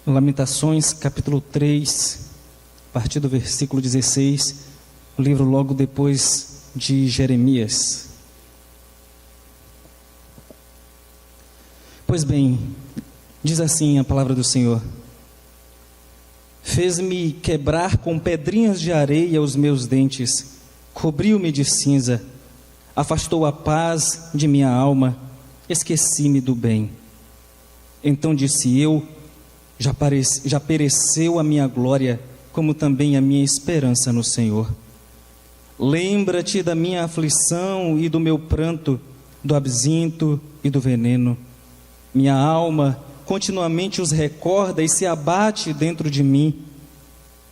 Lamentações, capítulo 3, a partir do versículo 16, o livro logo depois de Jeremias. Pois bem, diz assim a palavra do Senhor: fez-me quebrar com pedrinhas de areia os meus dentes, cobriu-me de cinza, afastou a paz de minha alma, esqueci-me do bem. Então disse eu: já pereceu a minha glória, como também a minha esperança no Senhor. Lembra-te da minha aflição e do meu pranto, do absinto e do veneno. Minha alma continuamente os recorda e se abate dentro de mim.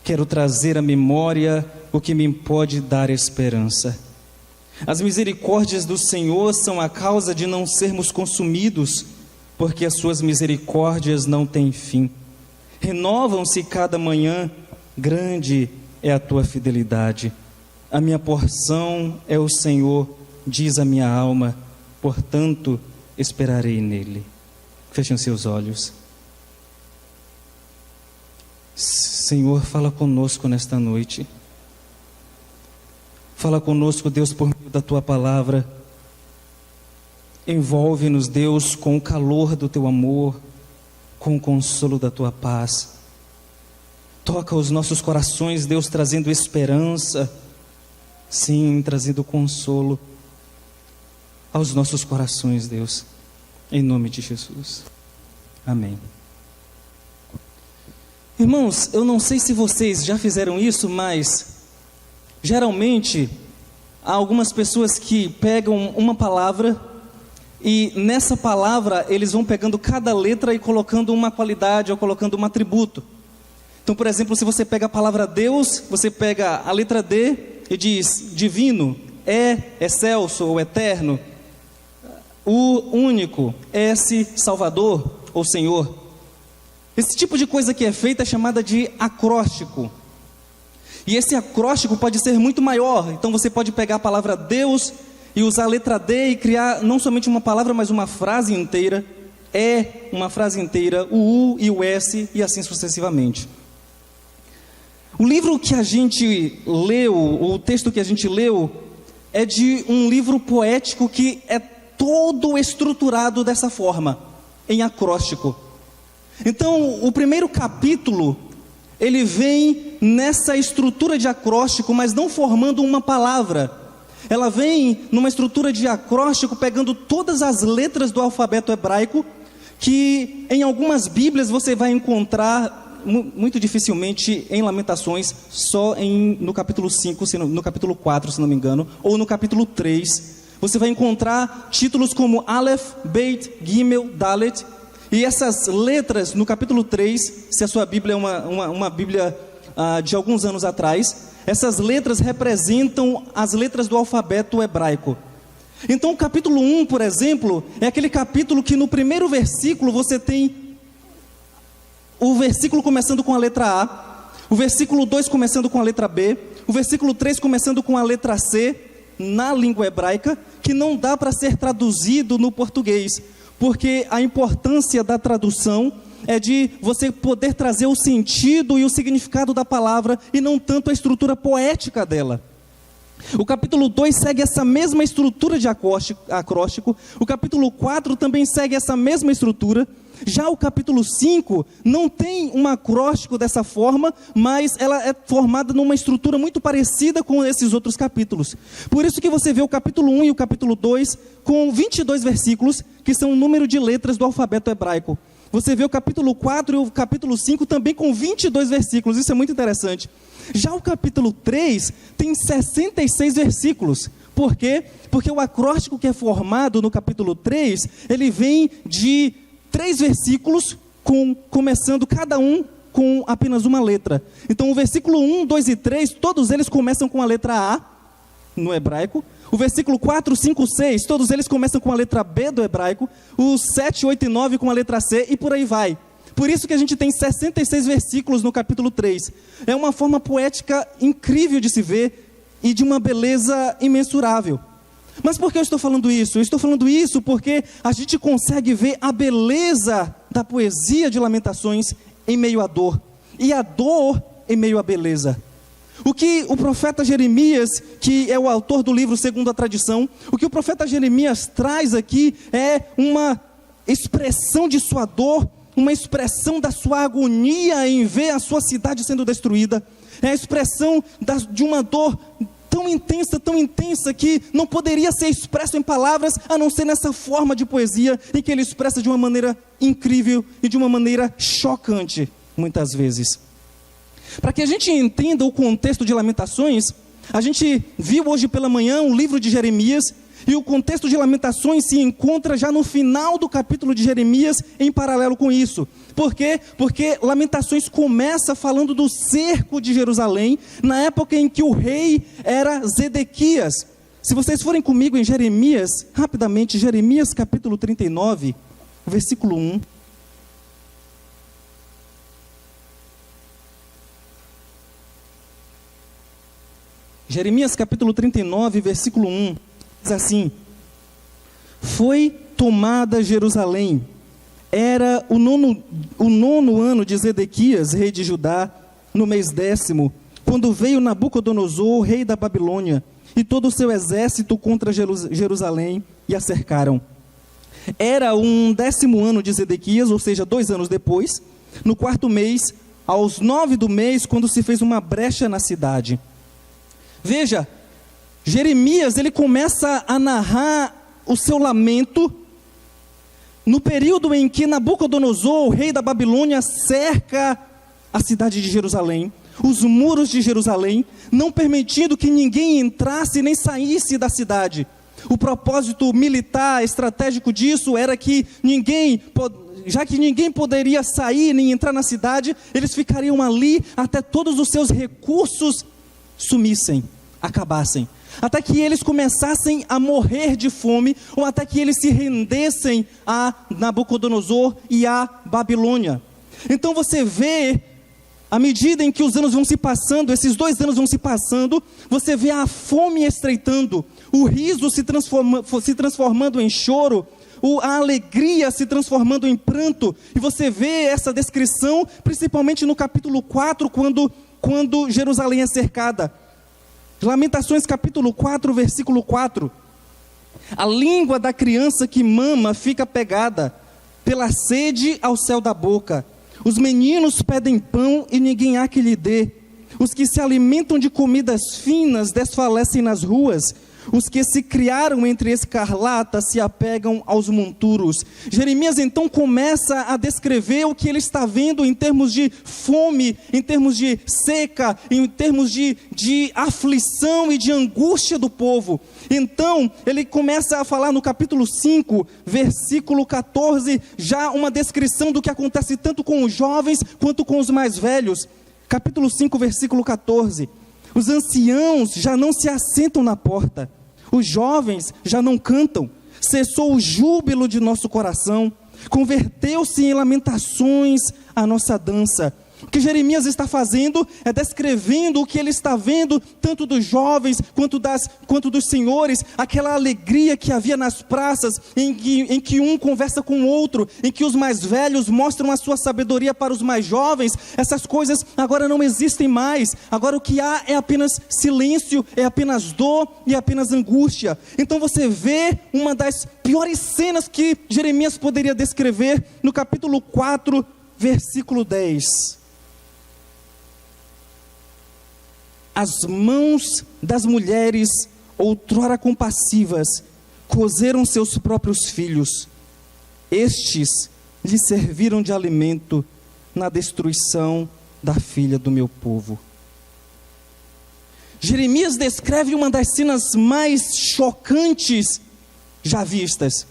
Quero trazer à memória o que me pode dar esperança. As misericórdias do Senhor são a causa de não sermos consumidos, porque as suas misericórdias não têm fim. Renovam-se cada manhã, grande é a tua fidelidade. A minha porção é o Senhor, diz a minha alma, portanto esperarei nele. Fechem seus olhos. Senhor, fala conosco nesta noite. Fala conosco, Deus, por meio da tua palavra. Envolve-nos, Deus, com o calor do teu amor, com o consolo da tua paz. Toca os nossos corações, Deus, trazendo esperança, sim, trazendo consolo aos nossos corações, Deus, em nome de Jesus. Amém. Irmãos, eu não sei se vocês já fizeram isso, mas geralmente há algumas pessoas que pegam uma palavra e nessa palavra eles vão pegando cada letra e colocando uma qualidade ou colocando um atributo. Então, por exemplo, se você pega a palavra Deus, você pega a letra D e diz divino, excelso ou eterno, o único, S, Salvador ou Senhor. Esse tipo de coisa que é feita é chamada de acróstico. E esse acróstico pode ser muito maior. Então você pode pegar a palavra Deus e usar a letra D e criar não somente uma palavra, mas uma frase inteira. Uma frase inteira, o U e o S, e assim sucessivamente. O livro que a gente leu, o texto que a gente leu, é de um livro poético que é todo estruturado dessa forma, em acróstico. Então, o primeiro capítulo, ele vem nessa estrutura de acróstico, mas não formando uma palavra. Ela vem numa estrutura de acróstico, pegando todas as letras do alfabeto hebraico, que em algumas Bíblias você vai encontrar, muito dificilmente em Lamentações, só no capítulo 5, no capítulo 4, se não me engano, ou no capítulo 3. Você vai encontrar títulos como Aleph, Beit, Gimel, Dalet. E essas letras, no capítulo 3, se a sua Bíblia é uma Bíblia de alguns anos atrás, essas letras representam as letras do alfabeto hebraico. Então o capítulo 1, por exemplo, é aquele capítulo que no primeiro versículo você tem o versículo começando com a letra A, o versículo 2 começando com a letra B, o versículo 3 começando com a letra C, na língua hebraica, que não dá para ser traduzido no português, porque a importância da tradução é de você poder trazer o sentido e o significado da palavra e não tanto a estrutura poética dela. O capítulo 2 segue essa mesma estrutura de acróstico. O capítulo 4 também segue essa mesma estrutura. Já o capítulo 5 não tem um acróstico dessa forma, mas ela é formada numa estrutura muito parecida com esses outros capítulos. Por isso que você vê o capítulo 1 e o capítulo 2 com 22 versículos, que são o número de letras do alfabeto hebraico. Você vê o capítulo 4 e o capítulo 5 também com 22 versículos, isso é muito interessante. Já o capítulo 3 tem 66 versículos. Por quê? Porque o acróstico que é formado no capítulo 3, ele vem de 3 versículos, começando cada um com apenas uma letra. Então o versículo 1, 2 e 3, todos eles começam com a letra A, no hebraico. O versículo 4, 5, 6, todos eles começam com a letra B do hebraico. Os 7, 8 e 9 com a letra C, e por aí vai. Por isso que a gente tem 66 versículos no capítulo 3. É uma forma poética incrível de se ver e de uma beleza imensurável. Mas por que eu estou falando isso? Eu estou falando isso porque a gente consegue ver a beleza da poesia de Lamentações em meio à dor, e a dor em meio à beleza. O que o profeta Jeremias, que é o autor do livro segundo a tradição, o que o profeta Jeremias traz aqui é uma expressão de sua dor, uma expressão da sua agonia em ver a sua cidade sendo destruída, é a expressão de uma dor tão intensa que não poderia ser expresso em palavras, a não ser nessa forma de poesia, em que ele expressa de uma maneira incrível e de uma maneira chocante, muitas vezes. Para que a gente entenda o contexto de Lamentações, a gente viu hoje pela manhã o livro de Jeremias, e o contexto de Lamentações se encontra já no final do capítulo de Jeremias, em paralelo com isso. Por quê? Porque Lamentações começa falando do cerco de Jerusalém, na época em que o rei era Zedequias. Se vocês forem comigo em Jeremias, rapidamente, Jeremias capítulo 39, versículo 1. Jeremias capítulo 39, versículo 1, diz assim: foi tomada Jerusalém, era o nono ano de Zedequias, rei de Judá, no mês 10º, quando veio Nabucodonosor, rei da Babilônia, e todo o seu exército contra Jerusalém, e a cercaram. Era um 10º ano de Zedequias, ou seja, 2 anos depois, no 4º mês, aos 9 do mês, quando se fez uma brecha na cidade. Veja, Jeremias, ele começa a narrar o seu lamento no período em que Nabucodonosor, o rei da Babilônia, cerca a cidade de Jerusalém, os muros de Jerusalém, não permitindo que ninguém entrasse nem saísse da cidade. O propósito militar, estratégico disso era que já que ninguém poderia sair nem entrar na cidade, eles ficariam ali até todos os seus recursos sumissem, acabassem, até que eles começassem a morrer de fome, ou até que eles se rendessem a Nabucodonosor e a Babilônia. Então você vê, à medida em que os anos vão se passando, esses 2 anos vão se passando, você vê a fome estreitando, o riso se transformando em choro, a alegria se transformando em pranto, e você vê essa descrição, principalmente no capítulo 4, quando Jerusalém é cercada. Lamentações capítulo 4, versículo 4. A língua da criança que mama fica pegada, pela sede ao céu da boca. Os meninos pedem pão e ninguém há que lhe dê. Os que se alimentam de comidas finas desfalecem nas ruas. Os que se criaram entre escarlata se apegam aos monturos. Jeremias então começa a descrever o que ele está vendo em termos de fome, em termos de seca, em termos de aflição e de angústia do povo. Então ele começa a falar no capítulo 5, versículo 14, já uma descrição do que acontece tanto com os jovens quanto com os mais velhos. Capítulo 5, versículo 14. Os anciãos já não se assentam na porta, os jovens já não cantam, cessou o júbilo de nosso coração, converteu-se em lamentações a nossa dança. O que Jeremias está fazendo é descrevendo o que ele está vendo, tanto dos jovens quanto dos senhores, aquela alegria que havia nas praças, em que um conversa com o outro, em que os mais velhos mostram a sua sabedoria para os mais jovens. Essas coisas agora não existem mais. Agora o que há é apenas silêncio, é apenas dor e apenas angústia. Então você vê uma das piores cenas que Jeremias poderia descrever no capítulo 4, versículo 10. As mãos das mulheres, outrora compassivas, cozeram seus próprios filhos. Estes lhe serviram de alimento na destruição da filha do meu povo. Jeremias descreve uma das cenas mais chocantes já vistas.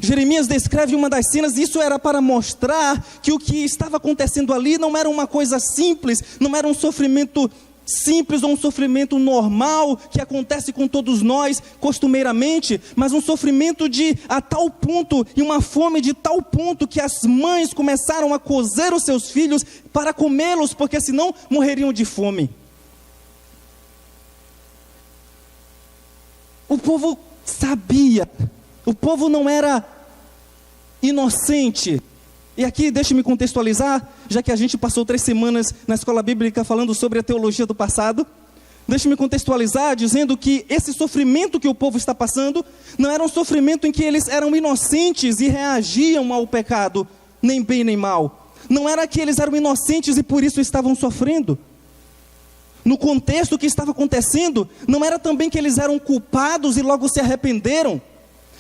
Jeremias descreve uma das cenas, isso era para mostrar que o que estava acontecendo ali não era uma coisa simples, não era um sofrimento simples ou um sofrimento normal que acontece com todos nós costumeiramente, mas um sofrimento a tal ponto e uma fome de tal ponto que as mães começaram a cozer os seus filhos para comê-los, porque senão morreriam de fome. O povo sabia, o povo não era inocente E aqui deixe-me contextualizar, já que a gente passou 3 semanas na escola bíblica falando sobre a teologia do passado. Deixe-me contextualizar dizendo que esse sofrimento que o povo está passando não era um sofrimento em que eles eram inocentes e reagiam ao pecado, nem bem nem mal. Não era que eles eram inocentes e por isso estavam sofrendo. No contexto que estava acontecendo, não era também que eles eram culpados e logo se arrependeram.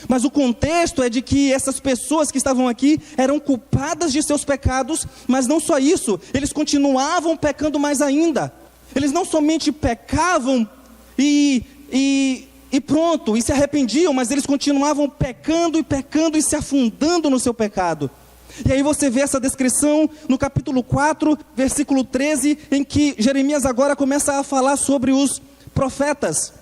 Mas o contexto é de que essas pessoas que estavam aqui eram culpadas de seus pecados, mas não só isso, eles continuavam pecando mais ainda. Eles não somente pecavam e pronto, e se arrependiam, mas eles continuavam pecando e se afundando no seu pecado. E aí você vê essa descrição no capítulo 4, versículo 13, em que Jeremias agora começa a falar sobre os profetas.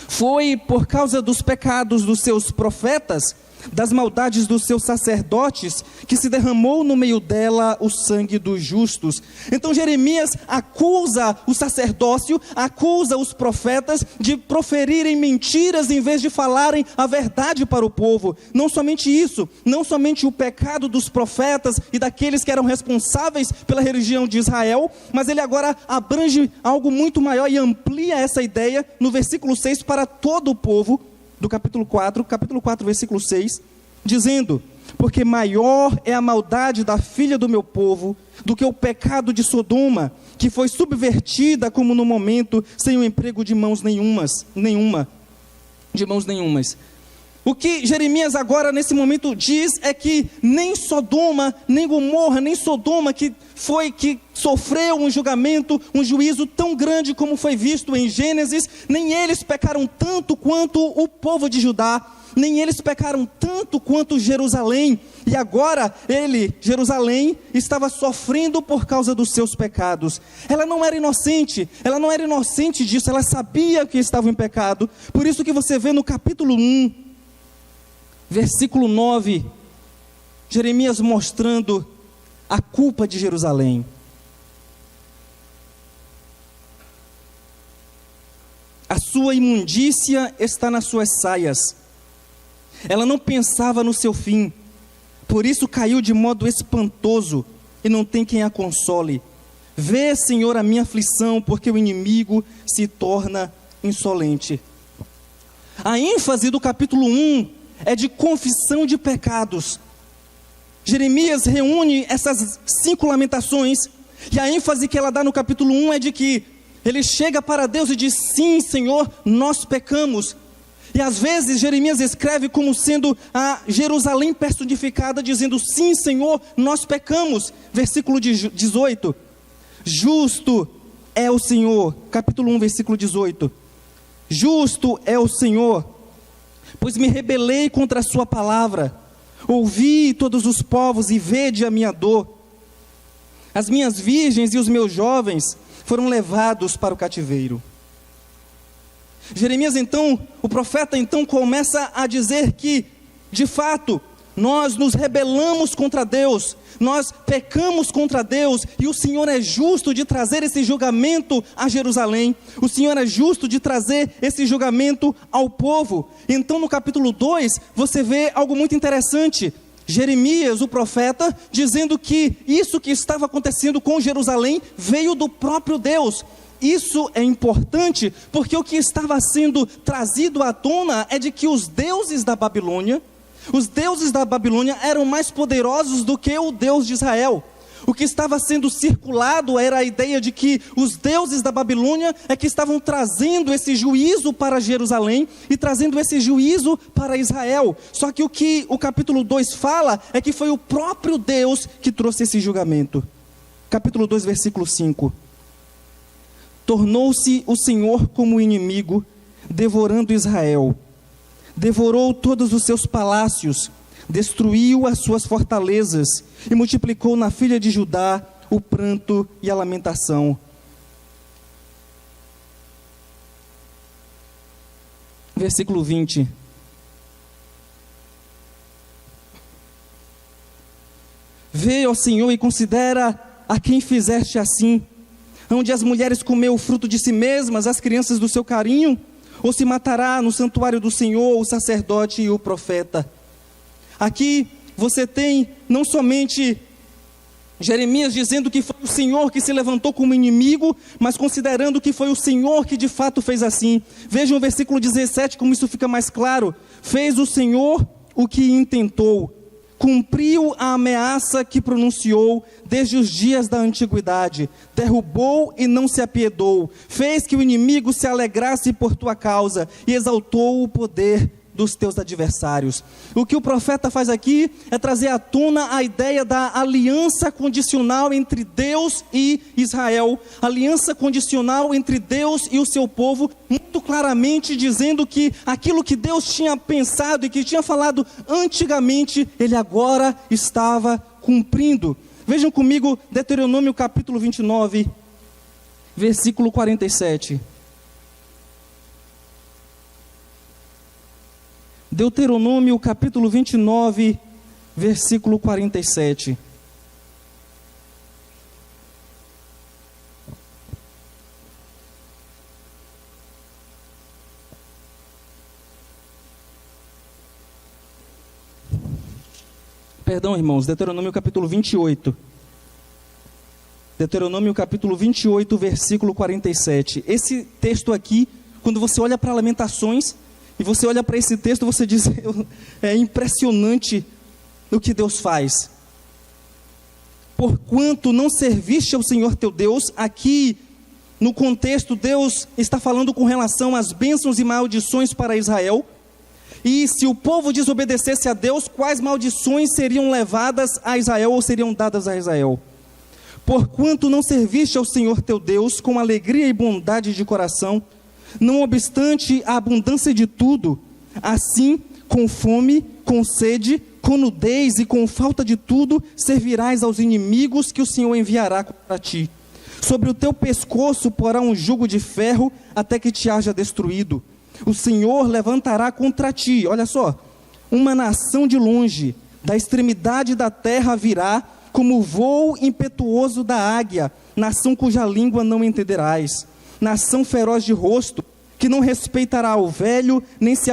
Foi por causa dos pecados dos seus profetas, das maldades dos seus sacerdotes, que se derramou no meio dela o sangue dos justos. Então Jeremias acusa o sacerdócio, acusa os profetas de proferirem mentiras em vez de falarem a verdade para o povo. Não somente isso, não somente o pecado dos profetas e daqueles que eram responsáveis pela religião de Israel, mas ele agora abrange algo muito maior e amplia essa ideia no versículo 6 para todo o povo, do capítulo 4, versículo 6, dizendo: porque maior é a maldade da filha do meu povo do que o pecado de Sodoma, que foi subvertida como no momento, sem o emprego de mãos nenhumas. O que Jeremias agora nesse momento diz é que nem Sodoma, nem Gomorra, nem Sodoma que sofreu um julgamento, um juízo tão grande como foi visto em Gênesis, nem eles pecaram tanto quanto o povo de Judá, nem eles pecaram tanto quanto Jerusalém. E agora Jerusalém, estava sofrendo por causa dos seus pecados. Ela não era inocente disso, ela sabia que estava em pecado. Por isso que você vê no capítulo 1, versículo 9, Jeremias mostrando a culpa de Jerusalém. A sua imundícia está nas suas saias. Ela não pensava no seu fim, por isso caiu de modo espantoso, e não tem quem a console. Vê, Senhor, a minha aflição, porque o inimigo se torna insolente. A ênfase do capítulo 1 é de confissão de pecados. Jeremias reúne essas 5 lamentações, e a ênfase que ela dá no capítulo 1 é de que ele chega para Deus e diz: sim, Senhor, nós pecamos. E às vezes Jeremias escreve como sendo a Jerusalém personificada, dizendo: sim, Senhor, nós pecamos. Versículo 18, justo é o Senhor, capítulo 1, versículo 18, justo é o Senhor, pois me rebelei contra a sua palavra. Ouvi todos os povos e vede a minha dor. As minhas virgens e os meus jovens foram levados para o cativeiro. Jeremias então, o profeta então começa a dizer que, de fato, nós nos rebelamos contra Deus, nós pecamos contra Deus, e o Senhor é justo de trazer esse julgamento a Jerusalém, o Senhor é justo de trazer esse julgamento ao povo. Então no capítulo 2, você vê algo muito interessante, Jeremias, o profeta, dizendo que isso que estava acontecendo com Jerusalém veio do próprio Deus. Isso é importante, porque o que estava sendo trazido à tona é de que os deuses da Babilônia eram mais poderosos do que o Deus de Israel. O que estava sendo circulado era a ideia de que os deuses da Babilônia é que estavam trazendo esse juízo para Jerusalém e trazendo esse juízo para Israel. Só que o capítulo 2 fala é que foi o próprio Deus que trouxe esse julgamento. Capítulo 2, versículo 5. Tornou-se o Senhor como inimigo, devorando Israel. Devorou todos os seus palácios, destruiu as suas fortalezas e multiplicou na filha de Judá o pranto e a lamentação. Versículo 20. Vê, ó Senhor, e considera a quem fizeste assim, onde as mulheres comeu o fruto de si mesmas, as crianças do seu carinho, ou se matará no santuário do Senhor o sacerdote e o profeta. Aqui você tem não somente Jeremias dizendo que foi o Senhor que se levantou como inimigo, mas considerando que foi o Senhor que de fato fez assim. Vejam o versículo 17, como isso fica mais claro. Fez o Senhor o que intentou, cumpriu a ameaça que pronunciou desde os dias da antiguidade, derrubou e não se apiedou, fez que o inimigo se alegrasse por tua causa e exaltou o poder dos teus adversários. O que o profeta faz aqui é trazer à tona a ideia da aliança condicional entre Deus e Israel, aliança condicional entre Deus e o seu povo, muito claramente dizendo que aquilo que Deus tinha pensado e que tinha falado antigamente, ele agora estava cumprindo. Vejam comigo Deuteronômio capítulo 29, versículo 47. Deuteronômio capítulo 29, versículo 47. Perdão, irmãos, Deuteronômio capítulo 28. Deuteronômio capítulo 28, versículo 47. Esse texto aqui, quando você olha para Lamentações, e você olha para esse texto, você diz, é impressionante o que Deus faz. Porquanto não serviste ao Senhor teu Deus, aqui no contexto Deus está falando com relação às bênçãos e maldições para Israel. E se o povo desobedecesse a Deus, quais maldições seriam levadas a Israel ou seriam dadas a Israel? Porquanto não serviste ao Senhor teu Deus com alegria e bondade de coração, não obstante a abundância de tudo, assim, com fome, com sede, com nudez e com falta de tudo, servirás aos inimigos que o Senhor enviará contra ti. Sobre o teu pescoço porá um jugo de ferro, até que te haja destruído. O Senhor levantará contra ti, olha só, uma nação de longe, da extremidade da terra virá, como o voo impetuoso da águia, nação cuja língua não entenderás. Nação feroz de rosto, que não respeitará o velho, nem se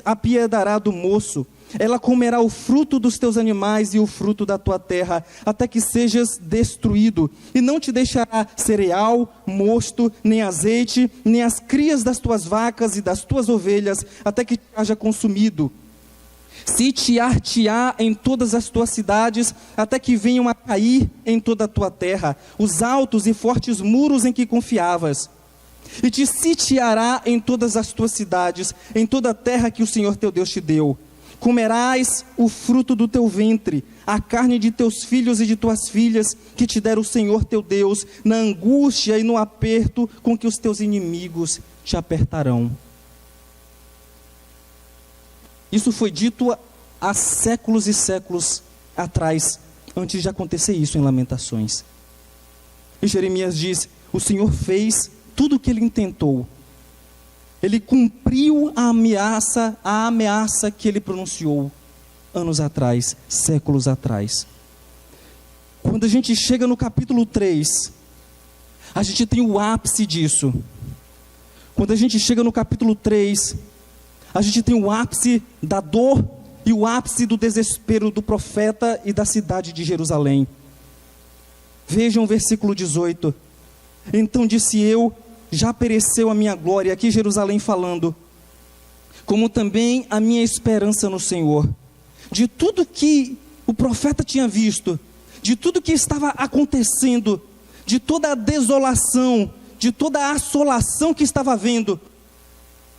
apiedará do moço. Ela comerá o fruto dos teus animais e o fruto da tua terra, até que sejas destruído. E não te deixará cereal, mosto, nem azeite, nem as crias das tuas vacas e das tuas ovelhas, até que te haja consumido. Sitiar-te-á em todas as tuas cidades, até que venham a cair em toda a tua terra os altos e fortes muros em que confiavas. E te sitiará em todas as tuas cidades, em toda a terra que o Senhor teu Deus te deu. Comerás o fruto do teu ventre, a carne de teus filhos e de tuas filhas, que te der o Senhor teu Deus, na angústia e no aperto com que os teus inimigos te apertarão. Isso foi dito há séculos e séculos atrás, antes de acontecer isso em Lamentações. E Jeremias diz, o Senhor fez tudo o que ele intentou. Ele cumpriu a ameaça que ele pronunciou anos atrás, séculos atrás. Quando a gente chega no capítulo 3, a gente tem o ápice disso. Quando a gente chega no capítulo 3, a gente tem o ápice da dor e o ápice do desespero do profeta e da cidade de Jerusalém. Vejam o versículo 18. Então disse eu, já pereceu a minha glória, aqui Jerusalém falando, como também a minha esperança no Senhor. De tudo que o profeta tinha visto, de tudo que estava acontecendo, de toda a desolação, de toda a assolação que estava vendo,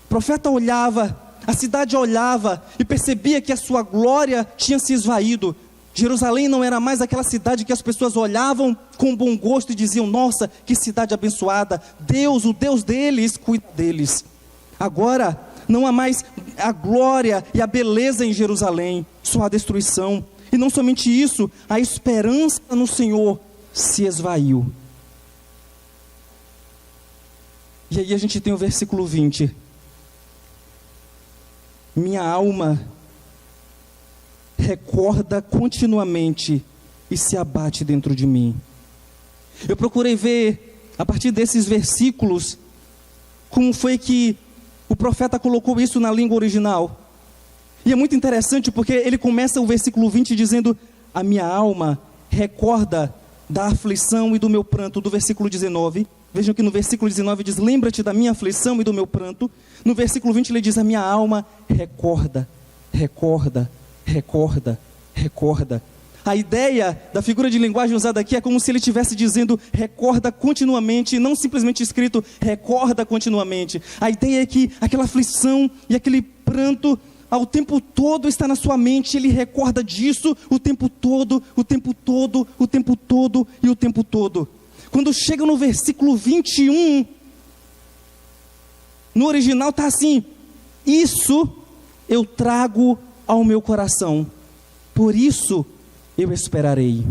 o profeta olhava, a cidade olhava e percebia que a sua glória tinha se esvaído. Jerusalém não era mais aquela cidade que as pessoas olhavam com bom gosto e diziam, nossa, que cidade abençoada, Deus, o Deus deles, cuida deles. Agora, não há mais a glória e a beleza em Jerusalém, só a destruição. E não somente isso, a esperança no Senhor se esvaiu. E aí a gente tem o versículo 20. Minha alma recorda continuamente e se abate dentro de mim. Eu procurei ver, a partir desses versículos, como foi que o profeta colocou isso na língua original. E é muito interessante porque ele começa o versículo 20 dizendo: a minha alma recorda da aflição e do meu pranto, do versículo 19. Vejam que no versículo 19 diz: lembra-te da minha aflição e do meu pranto. No versículo 20 ele diz: a minha alma recorda, recorda, recorda, recorda. A ideia da figura de linguagem usada aqui é como se ele estivesse dizendo: recorda continuamente, não simplesmente escrito recorda continuamente. A ideia é que aquela aflição e aquele pranto ao tempo todo está na sua mente. Ele recorda disso o tempo todo, o tempo todo, o tempo todo e o tempo todo. Quando chega no versículo 21, no original está assim: isso eu trago ao meu coração, por isso eu esperarei.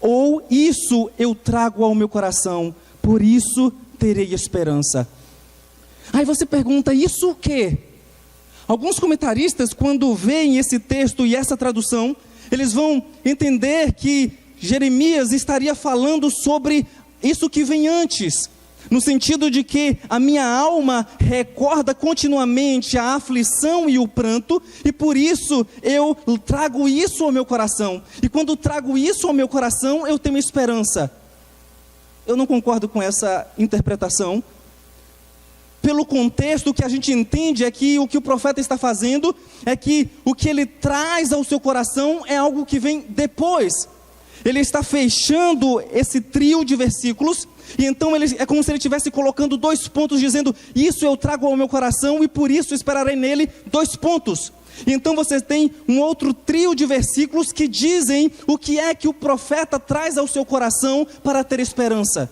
Ou isso eu trago ao meu coração, por isso terei esperança. Aí você pergunta: isso o quê? Alguns comentaristas, quando veem esse texto e essa tradução, eles vão entender que Jeremias estaria falando sobre isso que vem antes, no sentido de que a minha alma recorda continuamente a aflição e o pranto, e por isso eu trago isso ao meu coração, e quando trago isso ao meu coração, eu tenho esperança. Eu não concordo com essa interpretação. Pelo contexto, o que a gente entende é que o que o profeta está fazendo é que o que ele traz ao seu coração é algo que vem depois. Ele está fechando esse trio de versículos, e então é como se ele estivesse colocando 2 pontos, dizendo: isso eu trago ao meu coração e por isso esperarei nele, 2 pontos. E então você tem um outro trio de versículos que dizem o que é que o profeta traz ao seu coração para ter esperança.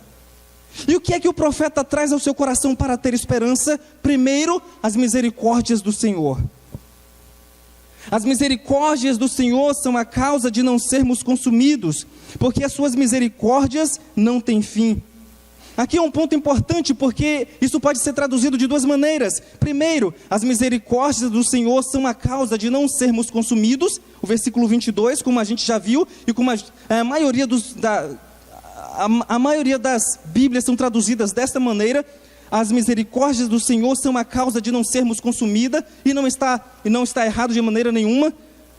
E o que é que o profeta traz ao seu coração para ter esperança? Primeiro, as misericórdias do Senhor. As misericórdias do Senhor são a causa de não sermos consumidos, porque as suas misericórdias não têm fim. Aqui é um ponto importante, porque isso pode ser traduzido de 2 maneiras. Primeiro, as misericórdias do Senhor são a causa de não sermos consumidos. O versículo 22, como a gente já viu, e como a maioria das Bíblias são traduzidas desta maneira: as misericórdias do Senhor são a causa de não sermos consumidas, e não está errado de maneira nenhuma.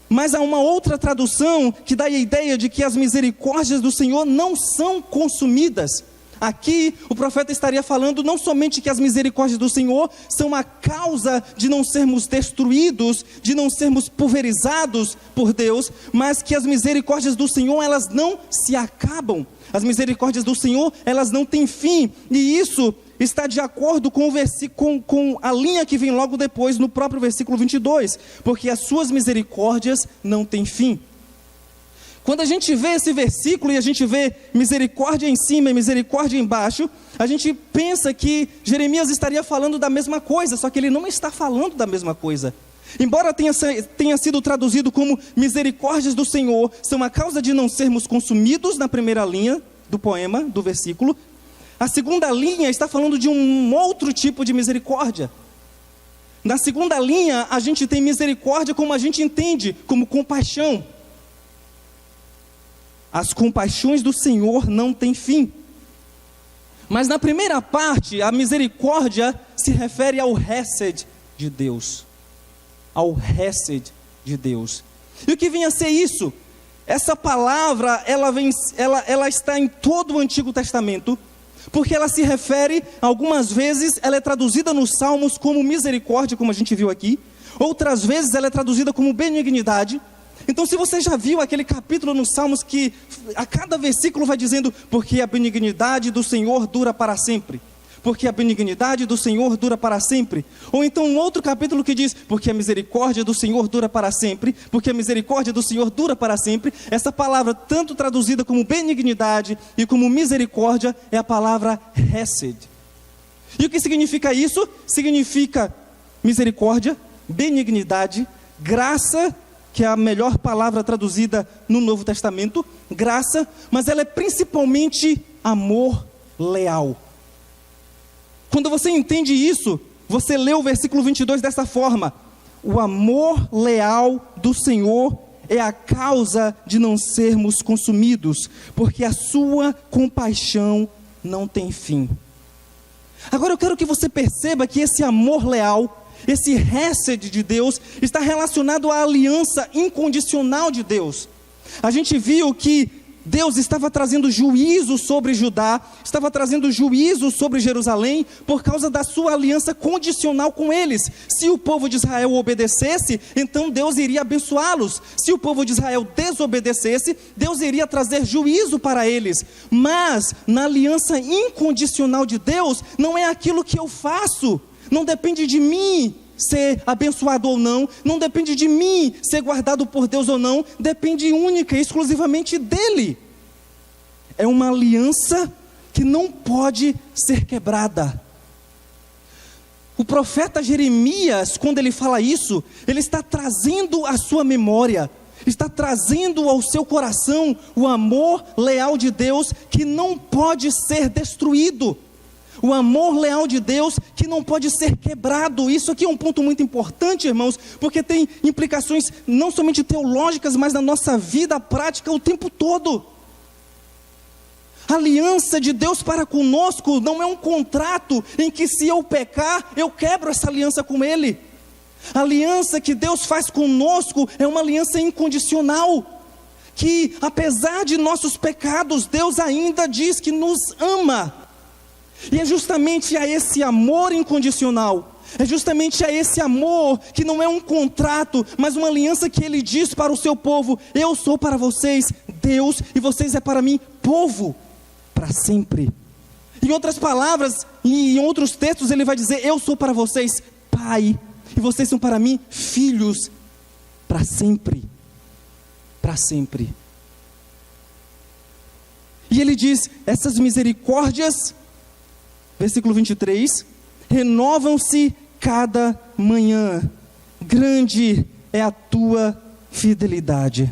Mas há uma outra tradução que dá a ideia de que as misericórdias do Senhor não são consumidas. Aqui o profeta estaria falando não somente que as misericórdias do Senhor são a causa de não sermos destruídos, de não sermos pulverizados por Deus, mas que as misericórdias do Senhor, elas não se acabam. As misericórdias do Senhor, elas não têm fim. E isso está de acordo com a linha que vem logo depois, no próprio versículo 22. Porque as suas misericórdias não têm fim. Quando a gente vê esse versículo e a gente vê misericórdia em cima e misericórdia embaixo, a gente pensa que Jeremias estaria falando da mesma coisa, só que ele não está falando da mesma coisa. Embora tenha sido traduzido como misericórdias do Senhor são a causa de não sermos consumidos na primeira linha do poema, do versículo, a segunda linha está falando de um outro tipo de misericórdia. Na segunda linha a gente tem misericórdia como a gente entende, como compaixão. As compaixões do Senhor não têm fim. Mas na primeira parte, a misericórdia se refere ao Hesed de Deus. Ao Hesed de Deus. E o que vem a ser isso? Essa palavra, ela está em todo o Antigo Testamento, porque ela se refere, algumas vezes, ela é traduzida nos Salmos como misericórdia, como a gente viu aqui. Outras vezes ela é traduzida como benignidade. Então, se você já viu aquele capítulo nos Salmos que a cada versículo vai dizendo: porque a benignidade do Senhor dura para sempre. Porque a benignidade do Senhor dura para sempre. Ou então um outro capítulo que diz: porque a misericórdia do Senhor dura para sempre. Porque a misericórdia do Senhor dura para sempre. Essa palavra, tanto traduzida como benignidade e como misericórdia, é a palavra Hesed. E o que significa isso? Significa misericórdia, benignidade, graça, que é a melhor palavra traduzida no Novo Testamento, graça, mas ela é principalmente amor leal. Quando você entende isso, você lê o versículo 22 dessa forma: o amor leal do Senhor é a causa de não sermos consumidos, porque a sua compaixão não tem fim. Agora eu quero que você perceba que esse amor leal esse hesed de Deus, está relacionado à aliança incondicional de Deus. A gente viu que Deus estava trazendo juízo sobre Judá, estava trazendo juízo sobre Jerusalém, por causa da sua aliança condicional com eles. Se o povo de Israel obedecesse, então Deus iria abençoá-los. Se o povo de Israel desobedecesse, Deus iria trazer juízo para eles. Mas, na aliança incondicional de Deus, não é aquilo que eu faço, não depende de mim ser abençoado ou não, não depende de mim ser guardado por Deus ou não, depende única e exclusivamente dele. É uma aliança que não pode ser quebrada. O profeta Jeremias, quando ele fala isso, ele está trazendo à sua memória, está trazendo ao seu coração o amor leal de Deus que não pode ser destruído. O amor leal de Deus que não pode ser quebrado. Isso aqui é um ponto muito importante, irmãos, porque tem implicações não somente teológicas, mas na nossa vida prática o tempo todo. A aliança de Deus para conosco não é um contrato em que, se eu pecar, eu quebro essa aliança com Ele. A aliança que Deus faz conosco é uma aliança incondicional, que apesar de nossos pecados, Deus ainda diz que nos ama. E é justamente a esse amor incondicional, é justamente a esse amor que não é um contrato, mas uma aliança que Ele diz para o seu povo: eu sou para vocês Deus e vocês é para mim povo, para sempre. Em outras palavras, e em outros textos Ele vai dizer: eu sou para vocês Pai e vocês são para mim filhos, para sempre, para sempre. E Ele diz: essas misericórdias, versículo 23, renovam-se cada manhã, grande é a tua fidelidade.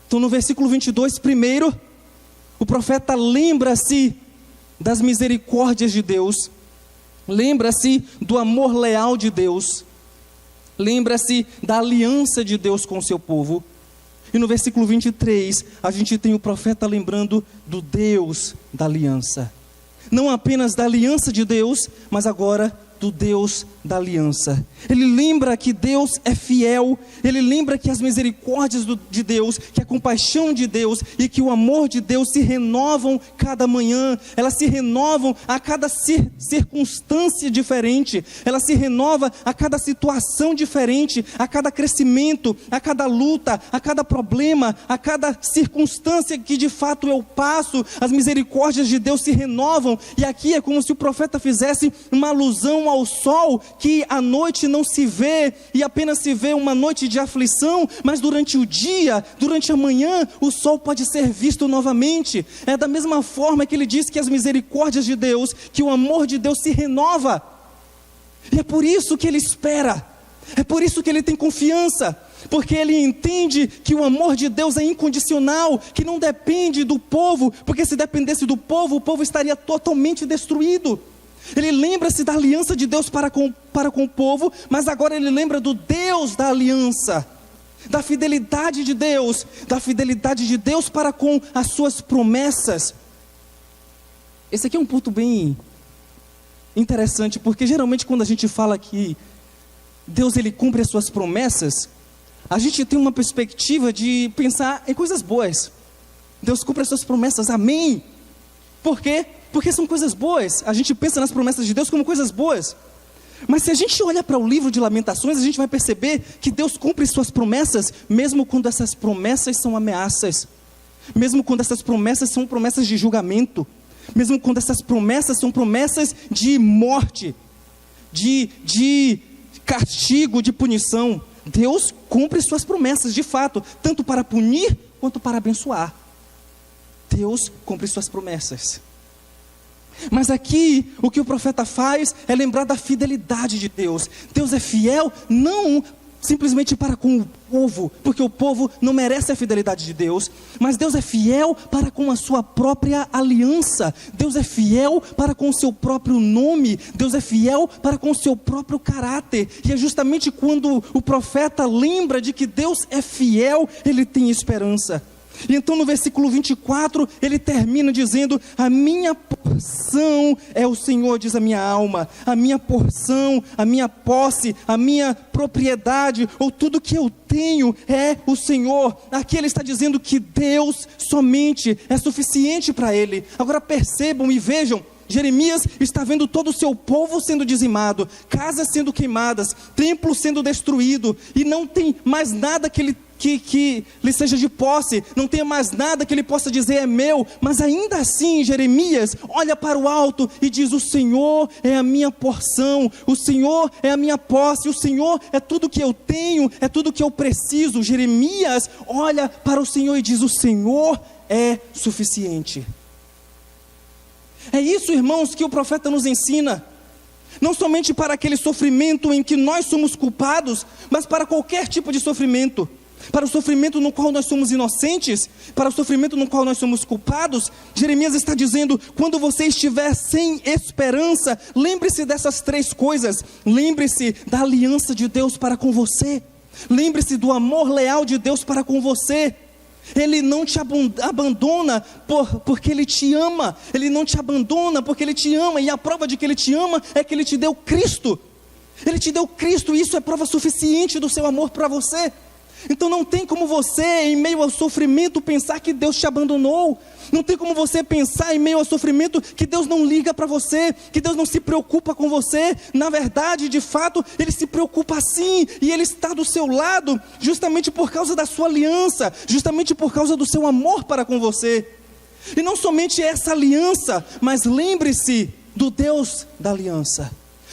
Então no versículo 22, primeiro, o profeta lembra-se das misericórdias de Deus, lembra-se do amor leal de Deus, lembra-se da aliança de Deus com o seu povo. E no versículo 23, a gente tem o profeta lembrando do Deus da aliança. Não apenas da aliança de Deus, mas agora do Deus da aliança. Ele lembra que Deus é fiel, ele lembra que as misericórdias de Deus, que a compaixão de Deus e que o amor de Deus se renovam cada manhã, elas se renovam a cada circunstância diferente, ela se renova a cada situação diferente, a cada crescimento, a cada luta, a cada problema, a cada circunstância que de fato eu passo, as misericórdias de Deus se renovam. E aqui é como se o profeta fizesse uma alusão ao sol, que à noite não se vê, e apenas se vê uma noite de aflição, mas durante o dia, durante a manhã, o sol pode ser visto novamente. É da mesma forma que ele diz que as misericórdias de Deus, que o amor de Deus se renova, e é por isso que ele espera, é por isso que ele tem confiança, porque ele entende que o amor de Deus é incondicional, que não depende do povo, porque se dependesse do povo, o povo estaria totalmente destruído. Ele lembra-se da aliança de Deus para com o povo, mas agora ele lembra do Deus da aliança, da fidelidade de Deus para com as suas promessas. Esse aqui é um ponto bem interessante, porque geralmente quando a gente fala que Deus ele cumpre as suas promessas, a gente tem uma perspectiva de pensar em coisas boas. Deus cumpre as suas promessas, amém. Por quê? Porque são coisas boas. A gente pensa nas promessas de Deus como coisas boas. Mas se a gente olha para o livro de Lamentações, a gente vai perceber que Deus cumpre suas promessas, mesmo quando essas promessas são ameaças, mesmo quando essas promessas são promessas de julgamento, mesmo quando essas promessas são promessas de morte, de castigo, de punição. Deus cumpre suas promessas de fato, tanto para punir quanto para abençoar. Deus cumpre suas promessas. Mas aqui, o que o profeta faz é lembrar da fidelidade de Deus. Deus é fiel, não simplesmente para com o povo, porque o povo não merece a fidelidade de Deus, mas Deus é fiel para com a sua própria aliança. Deus é fiel para com o seu próprio nome. Deus é fiel para com o seu próprio caráter. E é justamente quando o profeta lembra de que Deus é fiel, ele tem esperança. E então no versículo 24, ele termina dizendo: a minha porção porção é o Senhor, diz a minha alma. A minha porção, a minha posse, a minha propriedade, ou tudo que eu tenho é o Senhor. Aqui ele está dizendo que Deus somente é suficiente para ele. Agora percebam e vejam, Jeremias está vendo todo o seu povo sendo dizimado, casas sendo queimadas, templo sendo destruído, e não tem mais nada que lhe seja de posse, não tem mais nada que ele possa dizer é meu. Mas ainda assim Jeremias olha para o alto e diz: o Senhor é a minha porção, o Senhor é a minha posse, o Senhor é tudo que eu tenho, é tudo que eu preciso. Jeremias olha para o Senhor e diz: o Senhor é suficiente. É isso, irmãos, que o profeta nos ensina. Não somente para aquele sofrimento em que nós somos culpados, mas para qualquer tipo de sofrimento. Para o sofrimento no qual nós somos inocentes, para o sofrimento no qual nós somos culpados. Jeremias está dizendo: quando você estiver sem esperança, lembre-se dessas três coisas. Lembre-se da aliança de Deus para com você. Lembre-se do amor leal de Deus para com você. Ele não te abandona porque Ele te ama. Ele não te abandona porque Ele te ama. E a prova de que Ele te ama é que Ele te deu Cristo. Ele te deu Cristo, e isso é prova suficiente do seu amor para você. Então não tem como você, em meio ao sofrimento, pensar que Deus te abandonou. Não tem como você pensar, em meio ao sofrimento, que Deus não liga para você, que Deus não se preocupa com você. Na verdade, de fato, Ele se preocupa sim, e Ele está do seu lado, justamente por causa da sua aliança, justamente por causa do seu amor para com você. E não somente essa aliança, mas lembre-se do Deus da aliança.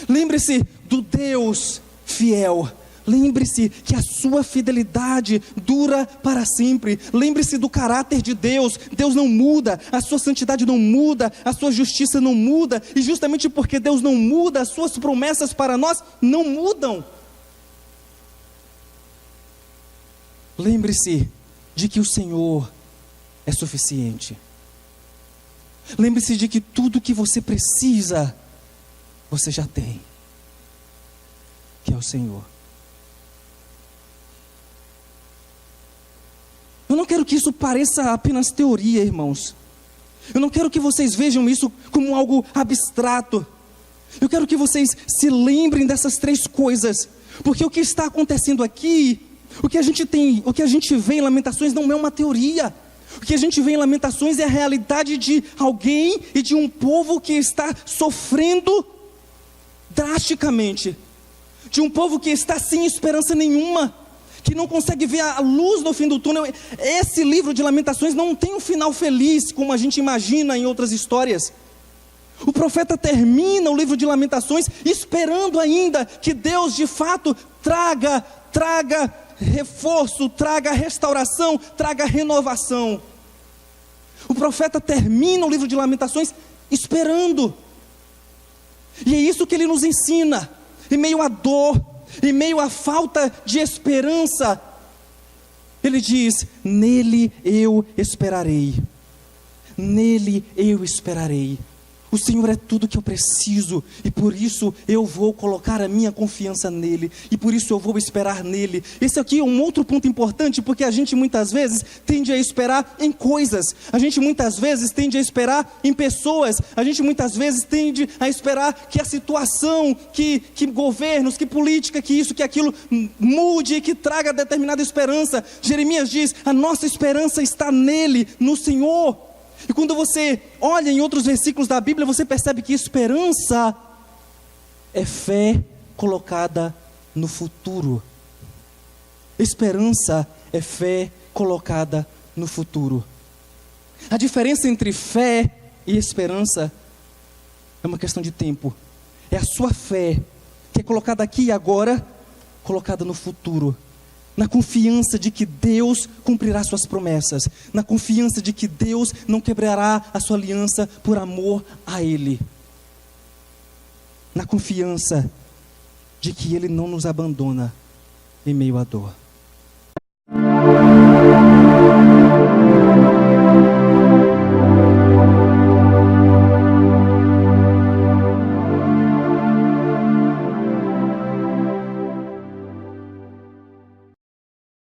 Lembre-se do Deus fiel. Lembre-se que a sua fidelidade dura para sempre. Lembre-se do caráter de Deus. Deus não muda, a sua santidade não muda, a sua justiça não muda. E justamente porque Deus não muda, as suas promessas para nós não mudam. Lembre-se de que o Senhor é suficiente. Lembre-se de que tudo que você precisa, você já tem, que é o Senhor. Eu não quero que isso pareça apenas teoria, irmãos. Eu não quero que vocês vejam isso como algo abstrato. Eu quero que vocês se lembrem dessas três coisas. Porque o que está acontecendo aqui, o que a gente vê em Lamentações não é uma teoria. O que a gente vê em Lamentações é a realidade de alguém e de um povo que está sofrendo drasticamente. De um povo que está sem esperança nenhuma, que não consegue ver a luz no fim do túnel. Esse livro de Lamentações não tem um final feliz, como a gente imagina em outras histórias. O profeta termina o livro de Lamentações esperando ainda que Deus de fato traga reforço, traga restauração, traga renovação. O profeta termina o livro de Lamentações esperando. E é isso que ele nos ensina. Em meio à dor, em meio à falta de esperança, ele diz: nele eu esperarei. Nele eu esperarei. O Senhor é tudo que eu preciso, e por isso eu vou colocar a minha confiança nele, e por isso eu vou esperar nele. Esse aqui é um outro ponto importante, porque a gente muitas vezes tende a esperar em coisas, a gente muitas vezes tende a esperar em pessoas, a gente muitas vezes tende a esperar que a situação, que governos, que política, que isso, que aquilo mude, que traga determinada esperança. Jeremias diz: a nossa esperança está nele, no Senhor. E quando você olha em outros versículos da Bíblia, você percebe que esperança é fé colocada no futuro. Esperança é fé colocada no futuro. A diferença entre fé e esperança é uma questão de tempo. É a sua fé, que é colocada aqui e agora, colocada no futuro. Na confiança de que Deus cumprirá suas promessas, na confiança de que Deus não quebrará a sua aliança por amor a Ele, na confiança de que Ele não nos abandona em meio à dor.